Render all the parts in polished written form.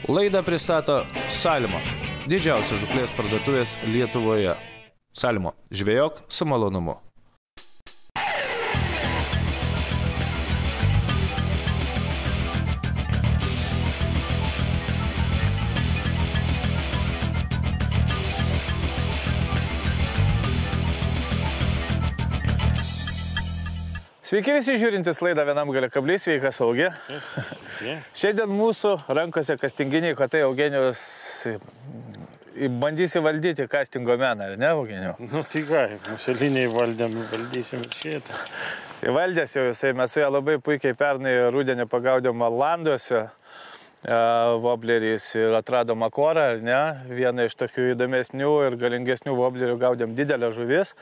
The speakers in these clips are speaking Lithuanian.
Laidą pristato Salmo, didžiausios žūklės parduotuvės Lietuvoje. Salmo, žvejok su malonumu. Sveiki visi žiūrintys laidą Vienam gale kablys, sveikas Augė. Šiandien mūsų rankose kastinginiai kotai Eugenijus bandys įvaldyti kastingo meną, ar ne, Eugenijau? Nu tai ką, museliniai valdysim šitą. Įvaldęs jau jisai, mes su ją labai puikiai pernai rudenį pagaudėm Alanduose vobleriais ir atradom akorą, ar ne? Vieną iš tokių įdomesnių ir galingesnių voblerių gaudėm didelę žuvis.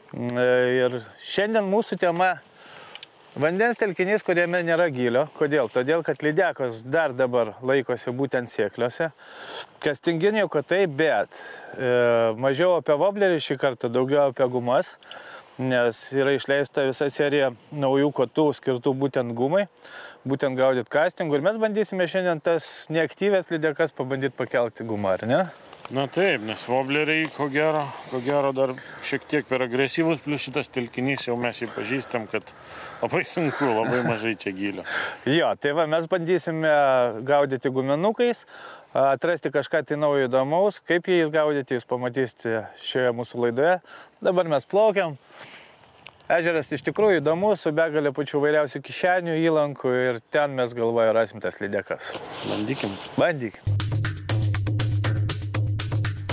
Ir šiandien mūsų tema vandens telkinys, kuriame nėra gylio. Kodėl? Todėl, kad lydekos dar dabar laikosi būtent sėkliuose. Kastinginiai kotai, bet mažiau apie voblerį šį kartą, daugiau apie gumas, nes yra išleista visa serija naujų kotų skirtų būtent gumai, būtent gaudyti kastingų. Ir mes bandysime šiandien tas neaktyvės lydekas pabandyti pakelti gumą, ar ne? Na taip, nes vobleriai, ko gero dar šiek tiek per agresyvus, plus šitas telkinys jau mes jį pažįstam, kad labai sunku, labai mažai čia gylio. Jo, tai va, mes bandysime gaudyti guminukais, atrasti kažką tai naujo įdomaus, kaip jais gaudyti, jūs pamatysite šioje mūsų laidoje. Dabar mes plaukiam. Ežeras iš tikrųjų įdomus, su begalė pačių vairiausių kišenių, įlankų ir ten mes galvoju rasim tas lydekas. Bandykim. Bandykim.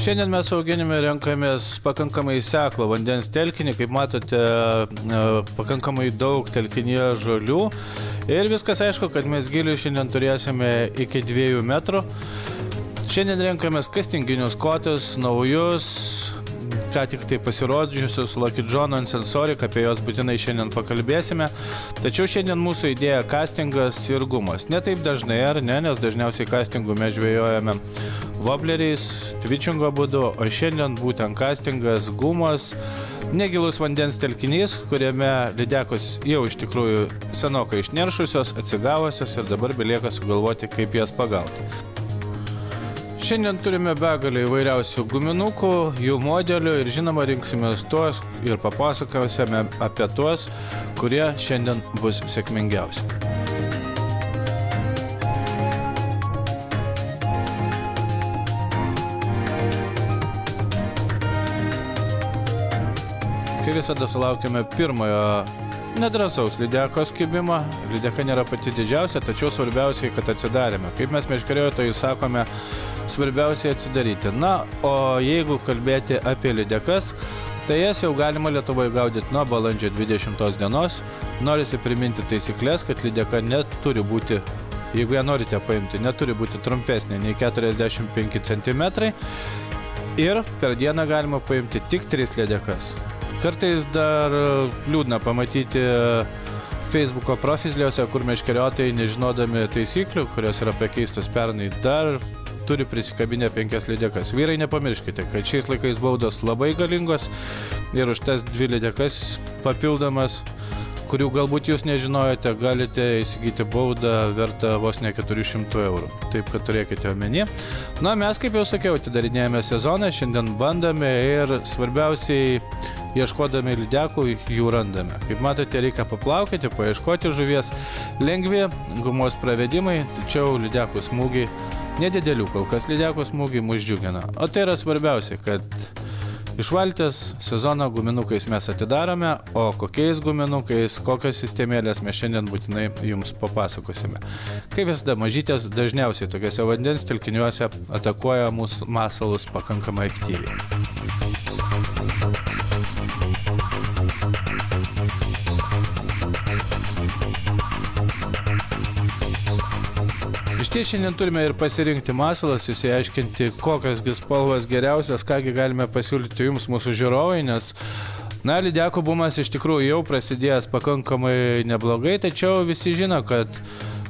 Šiandien mes su Eugenijumi renkamės pakankamai seklą vandens telkinį, kaip matote, pakankamai daug telkinyje žolių. Ir viskas aišku, kad mes gilių šiandien turėsime iki 2 metrų. Šiandien renkamės kastinginius kotus, naujus, ką tik tai pasirodžiusius Lucky John and Sensoric, apie juos būtinai šiandien pakalbėsime. Tačiau šiandien mūsų idėja kastingas ir gumas. Ne taip dažnai, ar ne, nes dažniausiai kastingų mes žvejojame vobleriais, twitchingo būdu, o šiandien būtent kastingas, gumos, negilus vandens telkinys, kuriame lydekos jau iš tikrųjų senokai išneršusios, atsigavusios ir dabar belieka sugalvoti, kaip jas pagauti. Šiandien turime begalę įvairiausių guminukų, jų modelių ir žinoma rinksimės tuos ir papasakosime apie tuos, kurie šiandien bus sėkmingiausi. Kai visada sulaukime pirmojo nedrąsaus lydekos kibimo. Lydeka nėra pati didžiausia, tačiau svarbiausiai, kad atsidarėme. Kaip mes meškeriotojai sakome, svarbiausiai atsidaryti. Na, o jeigu kalbėti apie lydekas, tai jas jau galima Lietuvoje gaudyti nuo balandžio 20 dienos. Norisi priminti taisyklės, kad lydeka neturi būti, jeigu ją norite paimti, neturi būti trumpesnė nei 45 cm. Ir per dieną galima paimti tik 3 lydekas. Kartais dar liūdna pamatyti Facebooko profiliuose, kur meškeriotojai, nežinodami taisyklių, kurios yra pakeistos pernai, dar turi prisikabinę 5 lydekas. Vyrai, nepamirškite, kad šiais laikais baudos labai galingos ir už tas 2 lydekas papildomas, kurių galbūt jūs nežinojote, galite įsigyti baudą vertą vos ne 400 eurų. Taip, kad turėkite omeny. Na, mes, kaip jau sakiau, atidarinėjame sezoną, šiandien bandome ir svarbiausiai ieškodami lydekų jų randame. Kaip matote, reikia paplaukyti, paieškoti žuvies. Lengvi gumos pravedimai, tačiau lydekų smūgiai nedidelių, kol kas lydekų smūgiai mus džiugina. O tai yra svarbiausia, kad iš valties sezono guminukais mes atidarome, o kokiais guminukais, kokios sistemėlės mes šiandien būtinai jums papasakosime. Kaip visada, mažytės dažniausiai tokiuose vandens telkiniuose atakuoja mūsų masalus pakankamai aktyviai. Iš ties šiandien turime ir pasirinkti masalas, išsiaiškinti, kokias spalvas geriausias, kągi galime pasiūlyti jums mūsų žiūrovai, nes, na, lydekų bumas iš tikrųjų jau prasidėjęs pakankamai neblogai, tačiau visi žino, kad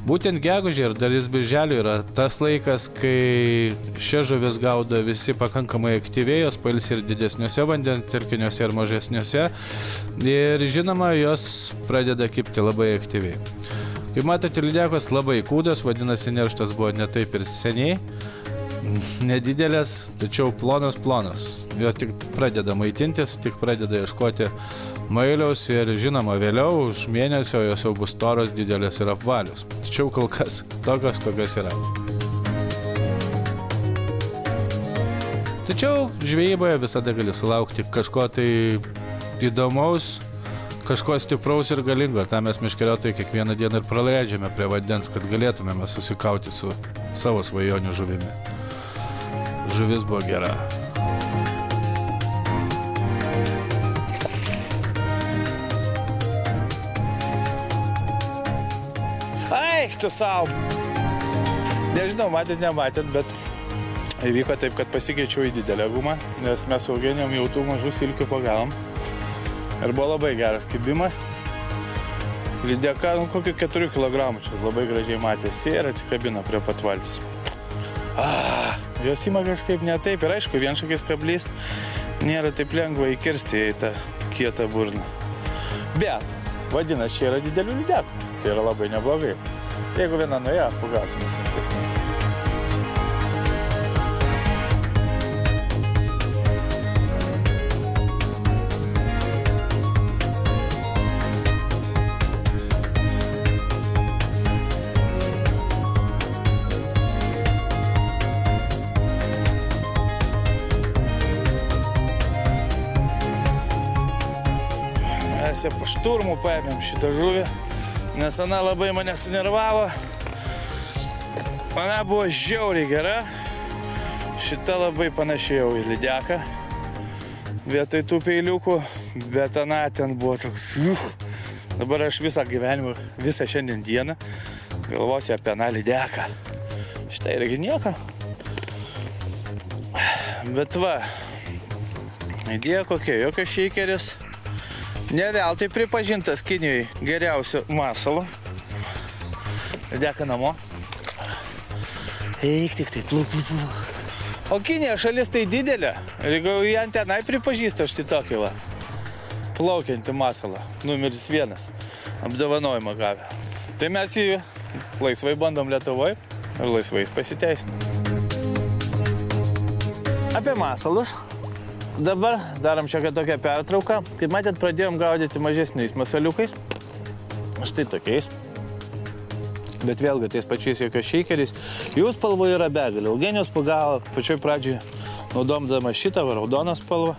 būtent gegužė ir dalis birželio yra tas laikas, kai šia žuvis gaudo visi pakankamai aktyviai, jos pailsi ir didesniuose vandens telkiniuose ir mažesniuose ir žinoma, jos pradeda kibti labai aktyviai. Kaip matote, lydekos labai kūdas, vadinasi, nerštas buvo ne taip ir seniai. Nedidelės, tačiau plonas. Jos tik pradeda maitintis, tik pradeda ieškoti mailiaus ir žinoma, vėliau už mėnesio jos jau bus storos, didelės ir apvalios. Tačiau kol kas tokios, kokios yra. Tačiau žvejyboje visada gali sulaukti kažko tai įdomaus, kažko stipraus ir galingo. Tą mes meškeriotojai kiekvieną dieną ir praleidžiame prie vandens, kad galėtumėme susikauti su savo svajonių žuvimi. Žuvis buvo gera. Eik tu sau! Nežinau, nematėt, bet įvyko taip, kad pasikeičiau į didelę gumą, nes mes auginėm jau tų mažų silkių pagavom. Ir buvo labai geras kibimas. Lydeka, kokį 4 kg, čia labai gražiai matėsi ir atsikabino prie pat valtis. Jos ima kažkaip ne taip ir aišku, vienšakis kablys nėra taip lengva įkirsti į tą kietą burną. Bet, vadinasi, čia yra didelių lydekų. Tai yra labai neblogai. Jeigu viena nuėjo, pagausime smulkesnį. Mes po šturmų paėmėm šitą žuvį, nes ana labai mane sunervavo. Ana buvo žiauriai gera. Šita labai panašėjau į lydeką vietoj tų peiliukų, bet ana ten buvo toks. Dabar aš visą gyvenimą, visą šiandien dieną galvosiu apie aną lydeką. Šitą irgi nieko. Bet va, idėja kokia, jokio šeikeris. Ne veltui pripažintas Kinijoje geriausio masalo. Lydeka namo. Eik tik tai, pluk. O Kinija šalis tai didelė. Ir jeigu ją tenai pripažįsta štai tokį va. Plaukiantį masalą. Numeris 1. Apdovanojimą gavę. Tai mes jį laisvai bandom Lietuvoje ir laisvai pasiteisinam. Apie masalus. Dabar darom šią tokią pertrauką. Kaip matėt, pradėjom gaudyti mažesniais masaliukais. Štai tokiais. Bet vėlgi tais pačiais jokios šeikeriais. Jų spalvų yra begalė. Eugenijus pagavo pačioj pradžioj naudomdama šitą raudoną spalvą.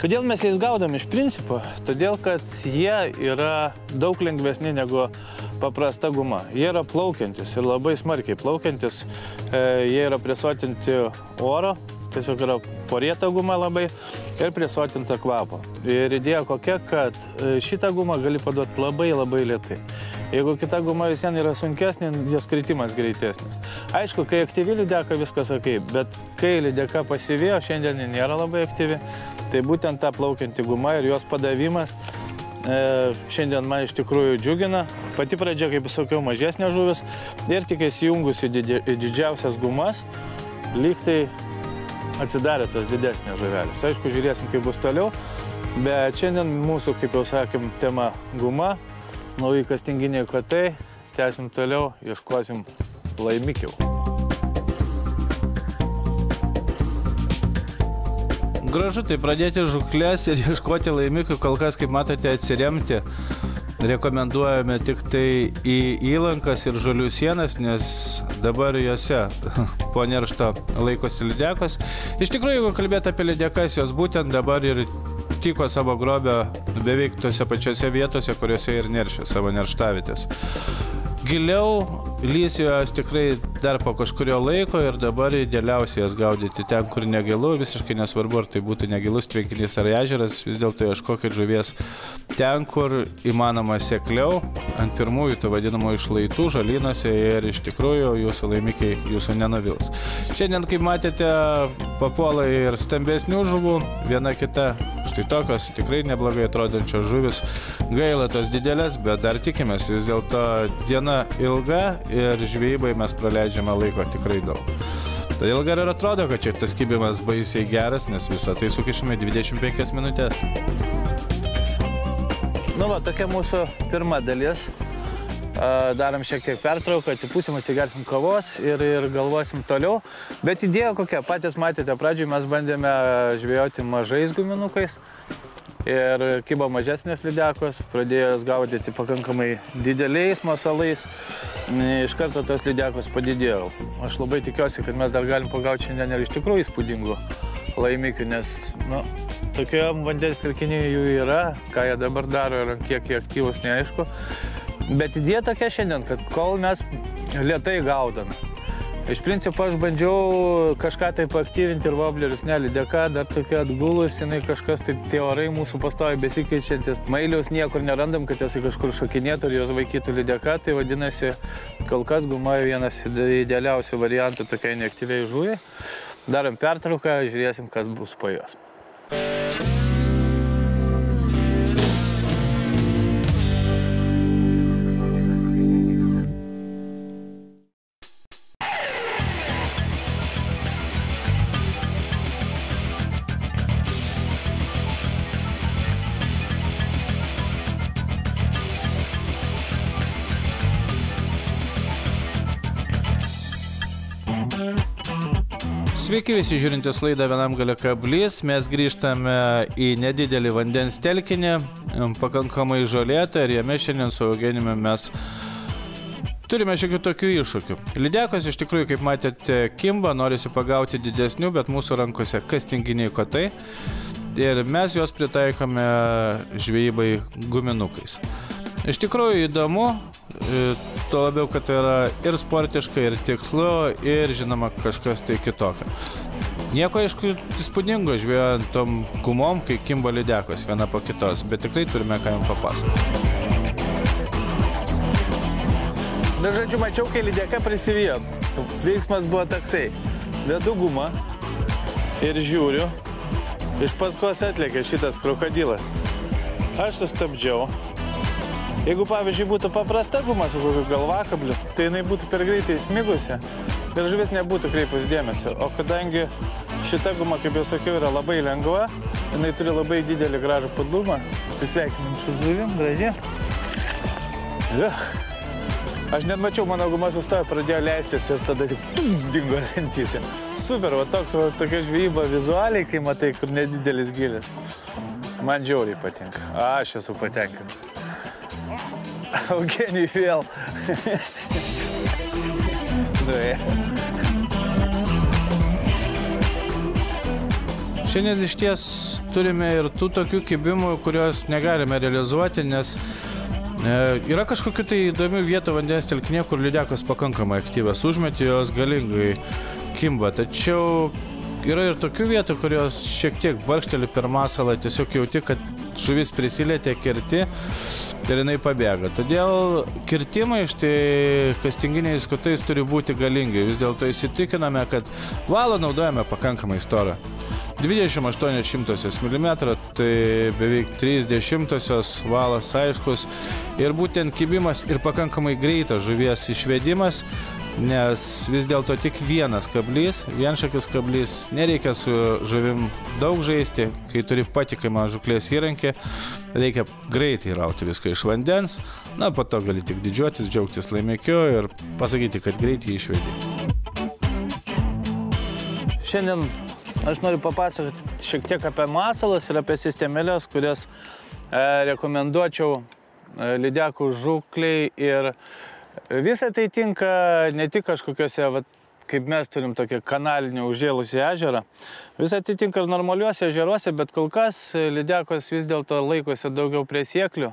Kodėl mes jais gaudom iš principo? Todėl, kad jie yra daug lengvesni negu paprasta guma. Jie yra plaukiantis ir labai smarkiai plaukiantis. Jie yra prisotinti oro. Tiesiog yra porėta guma labai ir prisotinta kvapo. Ir idėja kokia, kad šitą gumą gali paduoti labai lėtai. Jeigu kita guma visien yra sunkesnė, jos kritimas greitesnis. Aišku, kai aktyvi lydeka, viskas ok, bet kai lydeka pasyvėjo, šiandien nėra labai aktyvi, tai būtent ta plaukianti guma ir jos padavimas šiandien man iš tikrųjų džiugina. Pati pradžia, kaip sakiau, mažesnė žuvis ir tik įsijungusi į didžiausias gumas, lyg tai atsidarė tos didesnės žuvelės. Aišku, žiūrėsim, kaip bus toliau, bet šiandien mūsų, kaip jau sakėm, tema guma, nauji kastinginiai kotai, tęsim toliau, ieškosim laimikių. Gražu tai pradėti žuklės ir ieškoti laimikių, kol kas, kaip matote, atsiremti. Rekomenduojame tik tai į įlankas ir žolių sienas, nes dabar jose po neršto laikosi lydekos. Iš tikrųjų, jeigu kalbėti apie lydekas, jos būtent dabar ir tiko savo grobę beveik tose pačiose vietose, kuriuose ir neršia savo nerštavietės. Giliau lys jos tikrai dar po kažkurio laiko ir dabar idealiausia jas gaudyti ten, kur negilu, visiškai nesvarbu, ar tai būtų negilus tvenkinys ar ežeras, vis dėlto ieškokit žuvies ten, kur įmanoma sekliau, ant pirmųjų tų vadinamų šlaitų, žalynuose ir iš tikrųjų jūsų laimikiai jūsų nenuvils. Šiandien, kaip matėte, papuola ir stambesnių žuvų, viena kita, štai tokios tikrai neblogai atrodančios žuvis. Gaila tos didelės, bet dar tikimės, vis dėlto diena ilga ir žvejybai mes praleidžiame laiko tikrai daug. Todėl gal ir atrodo, kad čia tas kibimas baisiai geras, nes visą tai sukišame 25 minutės. Nu va, tokia mūsų pirma dalis. darom šiek tiek pertrauką, atsipūsim, atsigersim kavos ir galvosim toliau. Bet idėja kokia, patys matėte, pradžioj mes bandėme žvejoti mažais guminukais ir kibo mažesnės lydekos, pradėjo jas gaudyti pakankamai dideliais masalais, iš karto tos lydekos padidėjo. Aš labai tikiuosi, kad mes dar galim pagauti šiandien ir iš tikrųjų įspūdingų laimikių, nes tokie vandens telkiniai jų yra, ką jie dabar daro ir kiek jie aktyvus, neaišku. Bet idėja tokia šiandien, kad kol mes lėtai gaudame. Iš principo aš bandžiau kažką tai paaktyvinti ir voblerius, ne, lydeka dar tokia atgulus, jinai kažkas, tai tie orai mūsų pastoviai besikeičiantis. Mailiaus niekur nerandam, kad jisai kažkur šokinėtų ir jos vaikytų lydeka, tai vadinasi, kol kas guma vienas idealiausių variantų tokiai neaktyviai žuvai. Darom pertrauką, žiūrėsim, kas bus po jos. Sveiki visi žiūrintys laidą Vienam gale kablys. Mes grįžtame į nedidelį vandens telkinį, pakankamai žolėtą, ir jame šiandien su Eugenijumi mes turime šiokių tokių iššūkių. Lydekos iš tikrųjų, kaip matėte, kimba, norisi pagauti didesnių, bet mūsų rankose kastinginiai kotai ir mes juos pritaikome žvejybai guminukais. Iš tikrųjų įdomu, tuo labiau, kad tai yra ir sportiška, ir tikslu, ir žinoma kažkas tai kitokio. Nieko aišku įspūdingo žvejojant tom gumom, kai kimba lydekos viena po kitos, bet tikrai turime ką jums papasakoti. Na, žodžiu, mačiau, kai lydeka prisivijo. Veiksmas buvo toksai. Vedu gumą ir žiūriu, iš paskos atlėkė šitas krokodilas. Aš sustabdžiau. Jeigu, pavyzdžiui, būtų paprasta guma su kokiu galvakabliu, tai jinai būtų per greitai smigusi ir žuvis nebūtų kreipus dėmesio. O kadangi šita guma, kaip jau sakiau, yra labai lengva, jinai turi labai didelį gražų padlumą. Atsisveikinam su žuvim, gražiai. Aš net mačiau, mano guma sustojo, pradėjo leistis ir tada tik dingo lentyse. Super, va tokia žvejyba vizualiai, kai matai, kur nedidelis gilis. Man žiauriai patinka. Aš esu patenkintas. Eugenijui vėl. Šiandien iš ties turime ir tų tokių kibimų, kuriuos negalime realizuoti, nes yra kažkokių tai įdomių vietų vandens telkinė, kur lydekos pakankamai aktyvios, užmetė jos galingai kimba. Tačiau yra ir tokių vietų, kurios šiek tiek barkšteli per masalą, tiesiog jauti, kad žuvis prisilietė, kirti ir jinai pabėga. Todėl kirtimai štai kastinginiais kotais turi būti galingi. Vis dėlto įsitikiname, kad valą naudojame pakankamai storą. 28 mm, tai beveik 30 valas aiškus. Ir būtent kibimas ir pakankamai greitas žuvies išvedimas, nes vis dėlto tik vienas kablys, vienšakis kablys, nereikia su žuvim daug žaisti, kai turi patikimą žuklės įrankį, reikia greitai rauti viską iš vandens, na, po to gali tik didžiuotis, džiaugtis laimikiu ir pasakyti, kad greitai išvedė. Šiandien aš noriu papasakoti šiek tiek apie masalas ir apie sistemelės, kurias rekomenduočiau lydekų žukliai, ir visą tai tinka ne tik kažkokiuose, kaip mes turim tokį kanalinį užžėlusį ežerą, visą tai tinka ir normaliuose ežeruose, bet kol kas lydekos vis dėlto laikosi daugiau prie sieklių,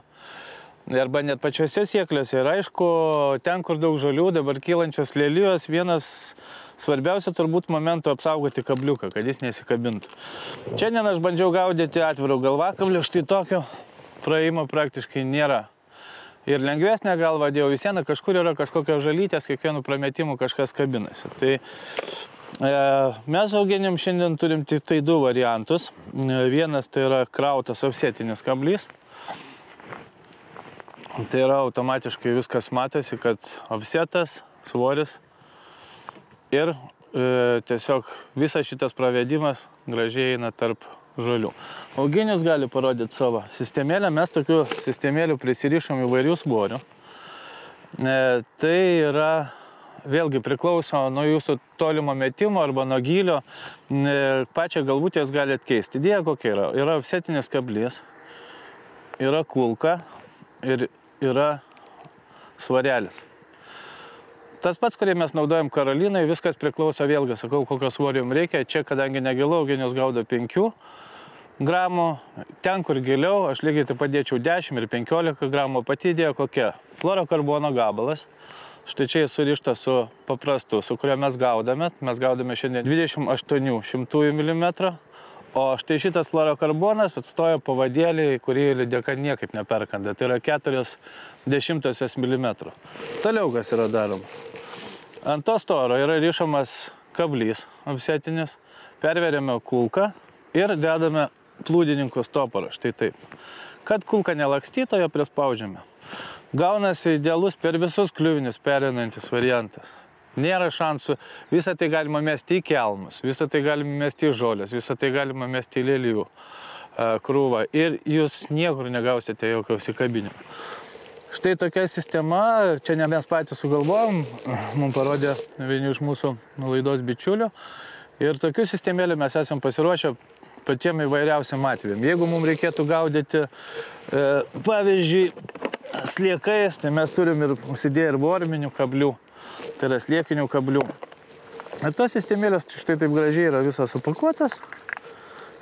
arba net pačiose siekliuose. Ir aišku, ten, kur daug žolių, dabar kylančios lelijos, vienas svarbiausia turbūt momentų apsaugoti kabliuką, kad jis nesikabintų. Šiandien aš bandžiau gaudyti atvirų galvakablių, štai tokio praėjimo praktiškai nėra. Ir lengvesnė galva dėjau į sieną, kažkur yra kažkokios žalytės, kiekvienų prametimų kažkas kabinasi. Tai mes Eugenijum šiandien turim tik tai du variantus. Vienas tai yra krautas ofsetinis kablys. Tai yra automatiškai viskas matosi, kad ofsetas, svoris ir tiesiog visas šitas pravedimas gražiai eina tarp žolių. Eugenijus gali parodyti savo sistemėlę. Mes tokių sistemėlių prisirišom įvairių svorių. Tai yra, vėlgi priklauso nuo jūsų tolimo metimo arba nuo gylio, pačią galvutę jūs galite keisti. Idėja kokia yra? Yra ofsetinis kablys, yra kulka ir yra svarelis. Tas pats, kurį mes naudojam Karolinai, viskas priklauso, vėlgi sakau, kokio svorio jums reikia. Čia, kadangi negilau, Eugenijus gaudo 5 gramų. Ten, kur giliau, aš lygiai taip padėčiau 10 ir 15 gramų. Pati idėja kokia? Fluorokarbono gabalas. Štai čia jis surištas su paprastu, su kuriuo mes gaudame. Mes gaudame šiandien 28 mm. O štai šitas fluorokarbonas atstoja pavadėlį, kurį lydeka niekaip neperkanda. Tai yra 0,4 mm. Toliau kas yra daroma. Ant to storo yra rišamas kablys ofsetinis, perveriame kulką ir dedame plūdininkų stoporą. Štai taip. Kad kulka nelakstyto, ją prispaudžiame. Gaunasi idealus per visus kliuvinius pereinantis variantas. Nėra šansų, visą tai galima mesti į kelmus, visą tai galima mesti į žolės, visą tai galima mesti į lelijų krūvą ir jūs niekur negausite jokio užsikabinimo. Štai tokia sistema, čia ne mes patys sugalvojom, mums parodė vieni iš mūsų laidos bičiulių ir tokių sistemėlių mes esam pasiruošę patiem įvairiausiam atvejam. Jeigu mums reikėtų gaudyti, pavyzdžiui, sliekais, tai mes turim ir užsidėję ir vorminių kablių. Tai yra sliekinių kablių. Ir tos sistemėlės štai taip gražiai yra visas supakuotas.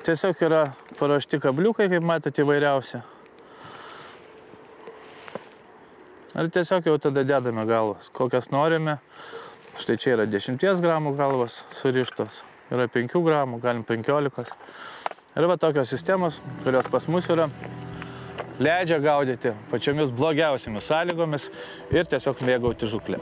Tiesiog yra paruošti kabliukai, kaip matote, įvairiausi. Ir tiesiog jau tada dedame galvas, kokias norime. Štai čia yra 10 gramų galvas surištos. Yra 5 gramų, galim 15. Ir va tokios sistemos, kurios pas mus yra, leidžia gaudyti pačiomis blogiausiamis sąlygomis ir tiesiog mėgauti žuklę.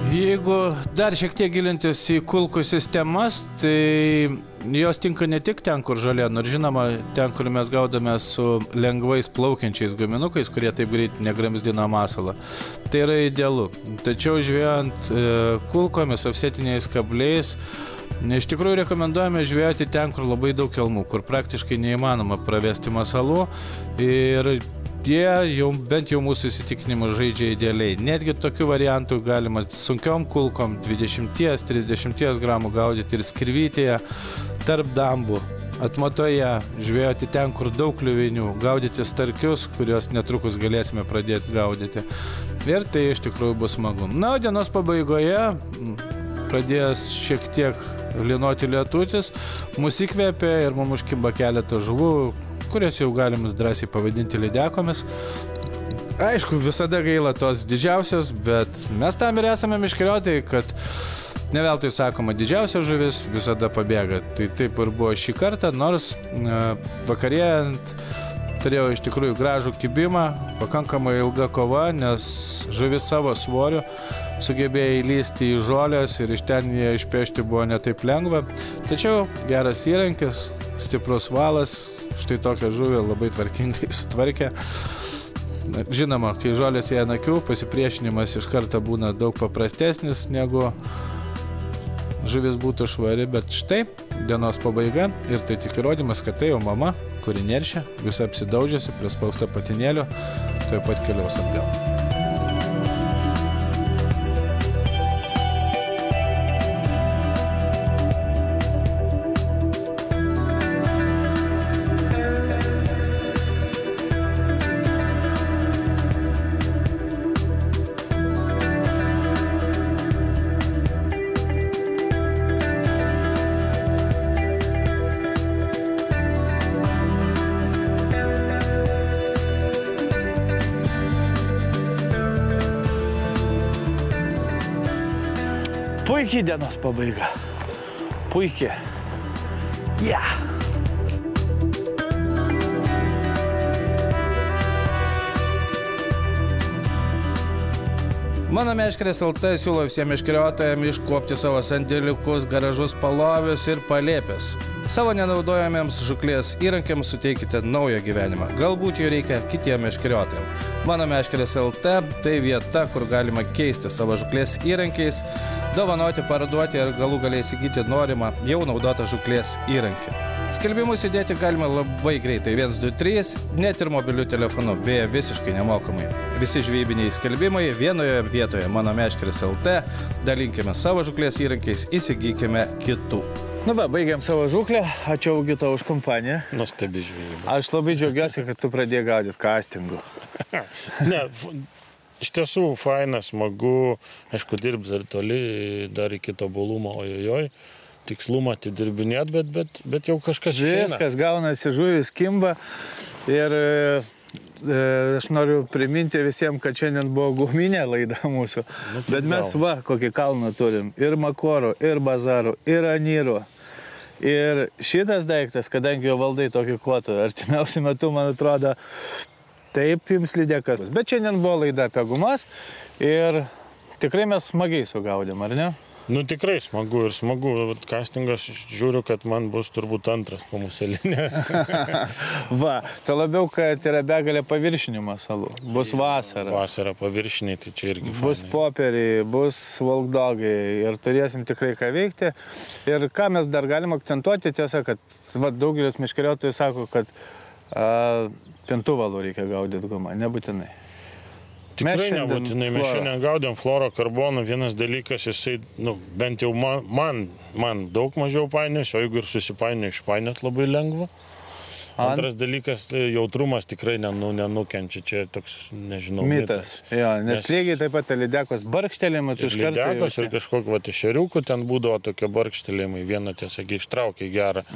Jeigu dar šiek tiek gilintis į kulkų sistemas, tai jos tinka ne tik ten, kur žolė, nors žinoma, ten, kur mes gaudame su lengvais plaukiančiais guminukais, kurie taip greit negramzdina masalą. Tai yra idealu. Tačiau žvejojant kulkomis, ofsetiniais kabliais, iš tikrųjų rekomenduojame žvejoti ten, kur labai daug kelmų, kur praktiškai neįmanoma pravesti masalų ir jie jau, bent jau mūsų įsitikinimu, žaidžia idealiai. Netgi tokių variantų galima sunkiom kulkom 20-30 gramų gaudyti ir skirvytėje, tarp dambų, atmatoje, žvejoti ten, kur daug kliuvinių, gaudyti starkius, kuriuos netrukus galėsime pradėti gaudyti. Ir tai iš tikrųjų bus smagu. Na, o dienos pabaigoje pradėjęs šiek tiek lynoti lietutis, mus įkvėpė ir mums užkimba keletą žuvų, kurias jau galim drąsiai pavadinti lydekomis. Aišku, visada gaila tos didžiausios, bet mes tam ir esame meškeriotojai, kad ne veltui sakoma, didžiausia žuvis visada pabėga. Tai taip ir buvo šį kartą, nors vakarėjant turėjau iš tikrųjų gražų kibimą, pakankamai ilga kova, nes žuvis savo svoriu sugebėjo įlysti į žolės ir iš ten jie išpešti buvo ne taip lengva. Tačiau geras įrankis, stiprus valas, štai tokią žuvį labai tvarkingai sutvarkė. Žinoma, kai žolės į anakių, pasipriešinimas iš karto būna daug paprastesnis, negu žuvis būtų švari, bet štai dienos pabaiga ir tai tik įrodymas, kad tai jau mama, kuri neršia, visa apsidaužiasi, prispausta patinėliu, tuoj pat keliaus atgal. Puikiai dienos pabaiga. Puikiai. Yeah. Mano Meškerės LT siūlo visiems meškeriotojams iškuopti savo sandėliukus, garažus, palovius ir palėpės. Savo nenaudojamiems žuklės įrankiams suteikite naują gyvenimą. Galbūt jų reikia kitiems meškeriotojams. Mano Meškerės LT tai vieta, kur galima keisti savo žuklės įrankiais, dovanoti, parduoti ir galų galiai įsigyti norimą jau naudotą žuklės įrankį. Skelbimus įdėti galima labai greitai, 123, net ir mobiliu telefonu, beje visiškai nemokamai. Visi žvejybiniai skelbimai vienoje vietoje Mano Meškerės LT, dalinkime savo žuklės įrankiais, įsigykime kitų. Nu va, baigiam savo žuklę, ačiū Augito už kompaniją. Nuostabi žvejyba. Aš labai džiaugiuosi, kad tu pradėjai gaudyti castingų. Ne, iš tiesų, faina, smagu, aišku, dirbs dar toli, dar iki tobulumo, ojojoj. Tikslumą atidirbinėt, bet jau kažkas išeina. Viskas gaunasi, žuvis kimba ir aš noriu priminti visiems, kad šiandien buvo guminė laida mūsų, bet mes va, kokį kalną turim, ir makorų, ir bazarų, ir anyrų. Ir šitas daiktas, kadangi jau valdai tokį kvotą, artimiausiu metu, man atrodo, taip jums lydekas. Bet šiandien buvo laida apie gumas ir tikrai mes smagiai sugaudėm, ar ne? Nu tikrai smagu ir smagu. Castingas žiūriu, kad man bus turbūt antras po muselinės. Va, tai labiau, kad yra begalė paviršinių masalų. Bus vasara. Vasara paviršiniai, tai čia irgi fainai. Bus popieriai, bus walkdogai ir turėsim tikrai ką veikti. Ir ką mes dar galim akcentuoti, tiesa, kad daugelis meškeriotojų sako, kad pintų valų reikia gaudyti gumą, nebūtinai. Tikrai nebūtinai. Mes šiandien gaudėm fluorokarboną. Vienas dalykas, jisai, bent jau man daug mažiau painios, o jeigu ir susipainio, išpainiot labai lengva. Antras dalykas, jautrumas tikrai nenukenčia. Čia toks, nežinau, mitas. Jo, nes lygiai taip pat lydekos barkštelėjimai. Lydekos ir kažkokio ešeriukų ten būdavo tokie barkštelėjimai. Vieną tiesiog ištraukė gerą.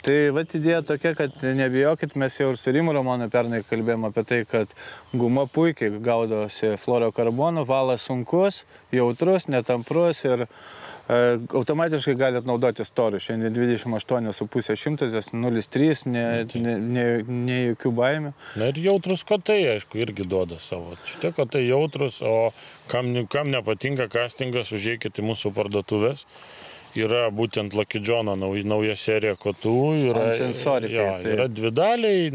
Tai idėja tokia, kad nebijokit, mes jau ir su Rimu Romanu pernai kalbėjom apie tai, kad guma puikiai gaudosi fluorokarbono, valas sunkus, jautrus, netamprus ir automatiškai galite naudoti storį. Šiandien 28,5 šimtasias, 0,3, ne jokių baimių. Na ir jautrus kotai, aišku, irgi duoda savo. Šitie kotai jautrus, o kam nepatinka castingas, užeikite į mūsų parduotuvės. Yra būtent Lucky John'o nauja serija kotų. Yra dvi daliai,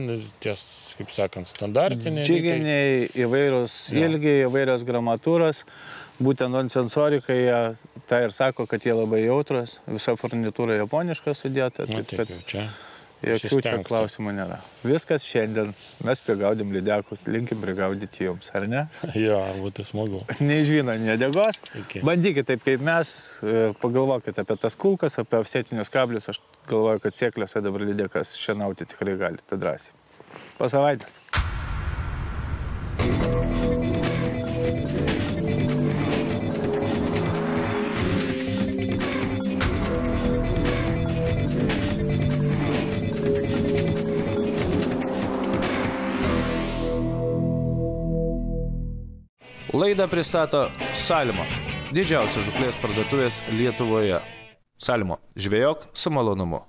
ties, kaip sakant, standartiniai. Džiginiai, įvairios ilgiai, įvairios gramatūros. Būtent on sensorikai tai ir sako, kad jie labai jautrus. Visa furnitūra japoniška sudėta. Jokių čia klausimų nėra. Viskas šiandien. Mes prigaudėm lydekų, linkim prigaudyti jums, ar ne? Jo, būtų smagu. Nei žvyno, nei degos. Bandykite taip kaip mes, pagalvokite apie tas kulkas, apie ofsetinius kablius. Aš galvoju, kad sėkliuose dabar lydekas šienauti tikrai galite drąsiai. Po savaitės. Laidą pristato Salimo, didžiausios žuklės parduotuvės Lietuvoje. Salimo, žvejok su malonumu.